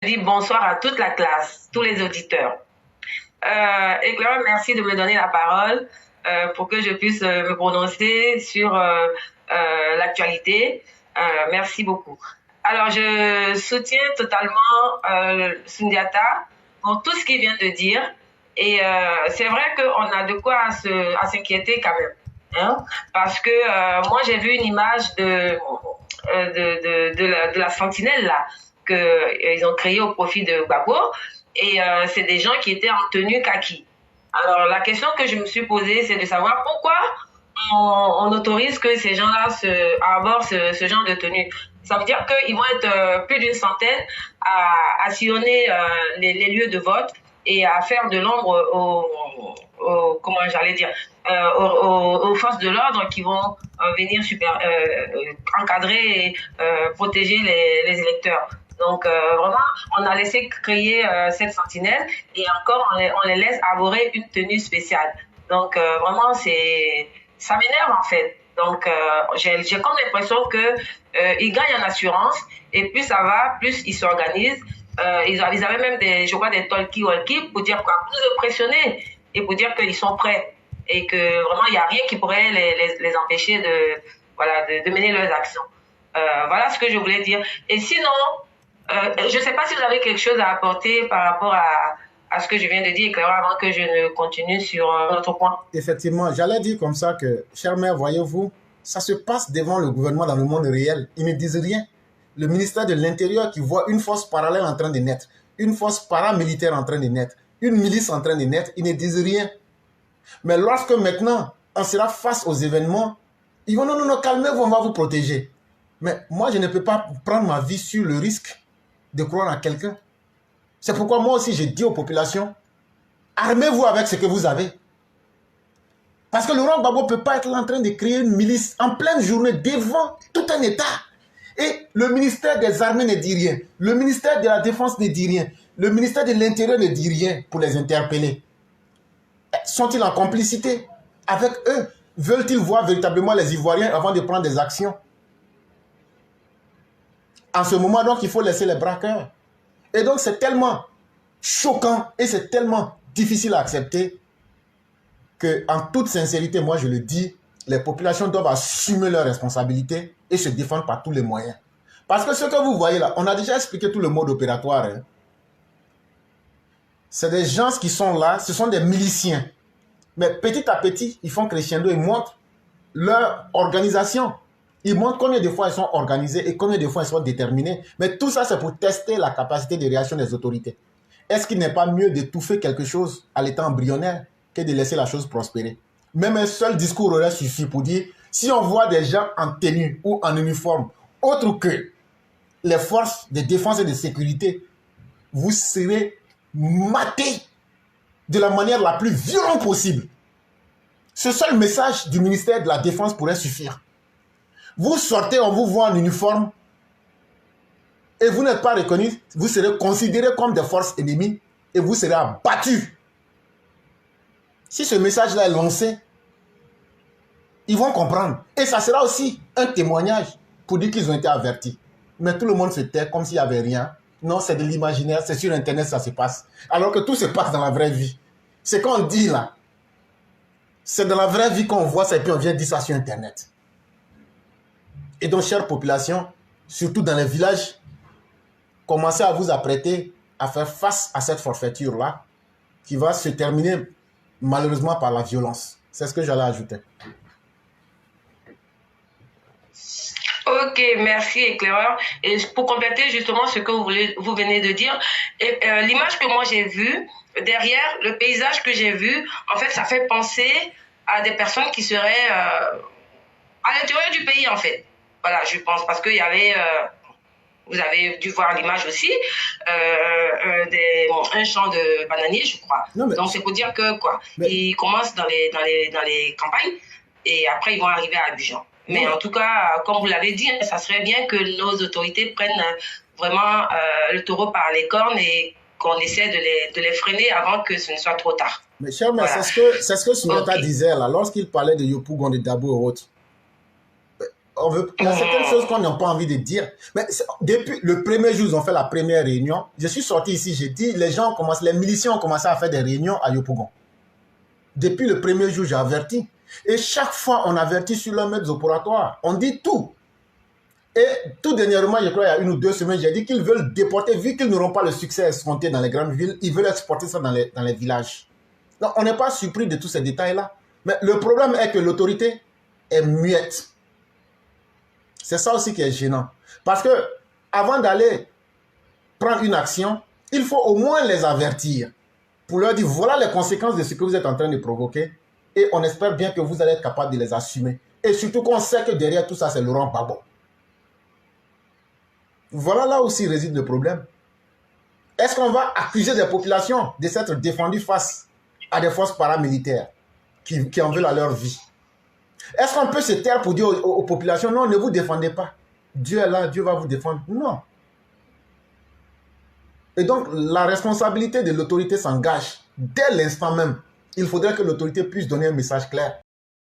Je dis bonsoir à toute la classe, tous les auditeurs. Et Clara, merci de me donner la parole pour que je puisse me prononcer sur l'actualité. Merci beaucoup. Alors, je soutiens totalement Sundiata pour tout ce qu'il vient de dire. Et c'est vrai qu'on a de quoi à s'inquiéter quand même. Hein, parce que moi, j'ai vu une image de la sentinelle là qu'ils ont créée au profit de Gbagbo. Et c'est des gens qui étaient en tenue kaki. Alors, la question que je me suis posée, c'est de savoir pourquoi on autorise que ces gens-là arborent ce genre de tenue. Ça veut dire qu'ils vont être plus d'une centaine à sillonner les lieux de vote et à faire de l'ombre comment j'allais dire, aux forces de l'ordre qui vont venir encadrer et protéger les électeurs. Donc vraiment, on a laissé créer cette sentinelle et encore on les laisse arborer une tenue spéciale. Donc vraiment, ça m'énerve en fait. Donc j'ai comme l'impression que ils gagnent en assurance et plus ça va, plus ils s'organisent. Ils avaient même je vois des talkie-walkie pour dire quoi, pour nous pressionner et pour dire qu'ils sont prêts et que vraiment il n'y a rien qui pourrait les empêcher de mener leurs actions. Voilà ce que je voulais dire. Et sinon, je ne sais pas si vous avez quelque chose à apporter par rapport à ce que je viens de dire, Clara, avant que je ne continue sur notre point. Effectivement, j'allais dire comme ça que, chère mère, voyez-vous, ça se passe devant le gouvernement dans le monde réel. Ils ne disent rien. Le ministère de l'Intérieur qui voit une force parallèle en train de naître, une force paramilitaire en train de naître, une milice en train de naître, ils ne disent rien. Mais lorsque maintenant, on sera face aux événements, ils vont, non, non, non, calmez-vous, on va vous protéger. Mais moi, je ne peux pas prendre ma vie sur le risque de croire en quelqu'un. C'est pourquoi moi aussi, je dis aux populations, armez-vous avec ce que vous avez. Parce que Laurent Gbagbo ne peut pas être en train de créer une milice en pleine journée devant tout un État. Et le ministère des Armées ne dit rien. Le ministère de la Défense ne dit rien. Le ministère de l'Intérieur ne dit rien pour les interpeller. Sont-ils en complicité avec eux? Veulent-ils voir véritablement les Ivoiriens avant de prendre des actions? En ce moment, donc, il faut laisser les braqueurs. Et donc, c'est tellement choquant et c'est tellement difficile à accepter que, en toute sincérité, moi, je le dis, les populations doivent assumer leurs responsabilités et se défendre par tous les moyens. Parce que ce que vous voyez là, on a déjà expliqué tout le mode opératoire. Hein. C'est des gens qui sont là, ce sont des miliciens. Mais petit à petit, ils font crescendo, ils montrent leur organisation. Ils montrent combien de fois ils sont organisés et combien de fois ils sont déterminés. Mais tout ça, c'est pour tester la capacité de réaction des autorités. Est-ce qu'il n'est pas mieux d'étouffer quelque chose à l'état embryonnaire que de laisser la chose prospérer? Même un seul discours aurait suffi pour dire, si on voit des gens en tenue ou en uniforme, autre que les forces de défense et de sécurité, vous serez matés de la manière la plus violente possible. Ce seul message du ministère de la Défense pourrait suffire. Vous sortez, on vous voit en uniforme et vous n'êtes pas reconnu, vous serez considérés comme des forces ennemies et vous serez abattus. Si ce message-là est lancé, ils vont comprendre. Et ça sera aussi un témoignage pour dire qu'ils ont été avertis. Mais tout le monde se tait comme s'il n'y avait rien. Non, c'est de l'imaginaire, c'est sur Internet ça se passe. Alors que tout se passe dans la vraie vie. Ce qu'on dit là, c'est dans la vraie vie qu'on voit ça et puis on vient dire ça sur Internet. Et donc, chère population, surtout dans les villages, commencez à vous apprêter à faire face à cette forfaiture-là qui va se terminer malheureusement par la violence. C'est ce que j'allais ajouter. Ok, merci éclaireur. Et pour compléter justement ce que vous venez de dire, l'image que moi j'ai vue, derrière le paysage que j'ai vu, en fait, ça fait penser à des personnes qui seraient à l'intérieur du pays, en fait. Voilà, je pense, parce qu'il y avait, vous avez dû voir l'image aussi, un champ de bananiers, je crois. Donc c'est pour dire que quoi, ils commencent dans les campagnes et après ils vont arriver à Abidjan. Mais en tout cas, comme vous l'avez dit, ça serait bien que nos autorités prennent vraiment le taureau par les cornes et qu'on essaie de les freiner avant que ce ne soit trop tard. Mais cher, voilà. C'est ce que Sundiata disait là, lorsqu'il parlait de Yopougon, de Dabo et autres. il y a certaines choses qu'on n'a pas envie de dire. Mais depuis le premier jour, ils ont fait la première réunion. Je suis sorti ici, j'ai dit, les miliciens ont commencé à faire des réunions à Yopougon. Depuis le premier jour, j'ai averti. Et chaque fois, on avertit sur leurs méthodes opératoires. On dit tout. Et tout dernièrement, je crois, il y a 1 ou 2 semaines, j'ai dit qu'ils veulent déporter, vu qu'ils n'auront pas le succès escompté dans les grandes villes, ils veulent exporter ça dans les villages. Donc, on n'est pas surpris de tous ces détails-là. Mais le problème est que l'autorité est muette. C'est ça aussi qui est gênant. Parce que avant d'aller prendre une action, il faut au moins les avertir pour leur dire voilà les conséquences de ce que vous êtes en train de provoquer et on espère bien que vous allez être capable de les assumer. Et surtout qu'on sait que derrière tout ça, c'est Laurent Gbagbo. Voilà là aussi réside le problème. Est-ce qu'on va accuser des populations de s'être défendues face à des forces paramilitaires qui en veulent à leur vie? Est-ce qu'on peut se taire pour dire aux populations, non, ne vous défendez pas. Dieu est là, Dieu va vous défendre. Non. Et donc, la responsabilité de l'autorité s'engage dès l'instant même. Il faudrait que l'autorité puisse donner un message clair.